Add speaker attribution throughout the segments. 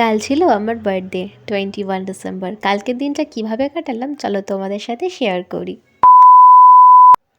Speaker 1: কাল ছিল আমার বার্থডে 21 ডিসেম্বর। কালকের দিনটা কিভাবে কাটালাম চলো তোমাদের সাথে শেয়ার করি।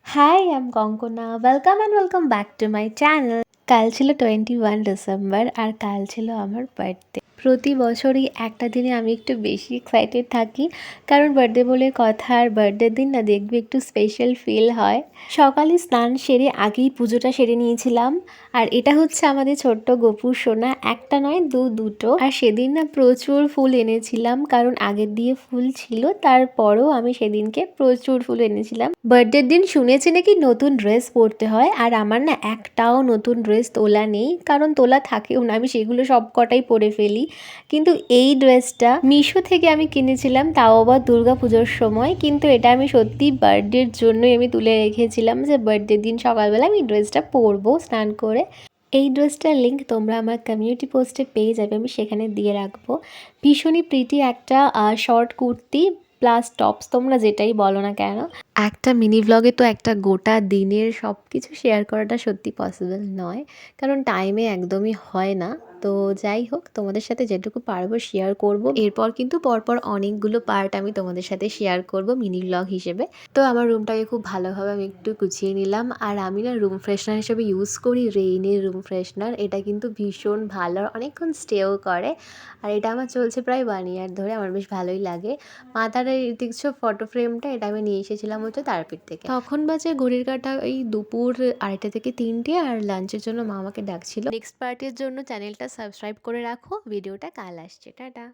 Speaker 1: Hi, I am Kankana, welcome back to my channel. কাল ছিল 21 ডিসেম্বর আর কাল ছিল আমার বার্থডে। প্রতি বছরই একটা দিনে আমি একটু বেশি এক্সাইটেড থাকি, কারণ বার্থডে বলে কথা, আর বার্থডের দিন না দেখবে একটু স্পেশাল ফিল হয়। সকালে স্নান সেরে আগেই পুজোটা সেরে নিয়েছিলাম। আর এটা হচ্ছে আমাদের ছোট্ট গোপুর সোনা, একটা নয় দুটো। আর সেদিন না প্রচুর ফুল এনেছিলাম, কারণ আগের দিয়ে ফুল ছিল, তারপরও আমি সেদিনকে প্রচুর ফুল এনেছিলাম। বার্থডের দিন শুনেছি নাকি নতুন ড্রেস পরতে হয়, আর আমার না একটাও নতুন ড্রেস তোলা নেই, কারণ তোলা থাকেও না, আমি সেগুলো সব কটাই পরে ফেলি। কিন্তু এই ড্রেসটা মিশো থেকে আমি কিনেছিলাম, তাও আবার দুর্গা পুজোর সময়। কিন্তু এটা আমি সত্যি বার্থডের জন্যই আমি তুলে রেখেছিলাম, যে বার্থডের দিন সকালবেলা আমি ড্রেসটা পরবো স্নান করে। এই ড্রেসটার লিঙ্ক তোমরা আমার কমিউনিটি পোস্টে পেয়ে যাবে, আমি সেখানে দিয়ে রাখবো। ভীষণই প্রিটি একটা শর্ট কুর্তি প্লাস টপস, তোমরা যেটাই বলো না কেন। একটা মিনি ভ্লগে তো একটা গোটা দিনের সব কিছু শেয়ার করাটা সত্যি পসিবল নয়, কারণ টাইমে একদমই হয় না। তো যাই হোক, তোমাদের সাথে যেটুকু পারবো শেয়ার করব। এরপর কিন্তু পরপর অনেকগুলো পার্ট আমি তোমাদের সাথে শেয়ার করব মিনি ভ্লগ হিসেবে। তো আমার রুমটাকে খুব ভালোভাবে আমি একটু গুছিয়ে নিলাম, আর আমি না রুম ফ্রেশনার হিসেবে ইউজ করি রেইনের রুম ফ্রেশনার। এটা কিন্তু ভীষণ ভালো, আর অনেকক্ষণ স্টেও করে। আর এটা আমার চলছে প্রায় 1 ইয়ার ধরে, আমার বেশ ভালোই লাগে। মাথার এই দেখছো ফটো ফ্রেমটা, এটা আমি নিয়ে এসেছিলাম হচ্ছে তারাপীঠ থেকে। তখন বাজে ঘড়ির কাঁটা এই দুপুর 2টা থেকে 3টে, আর লাঞ্চের জন্য মা আমাকে ডাকছিল। নেক্সট পার্টির জন্য চ্যানেলটা সাবস্ক্রাইব করে রাখো। ভিডিওটা কাল আসছে, টাটা।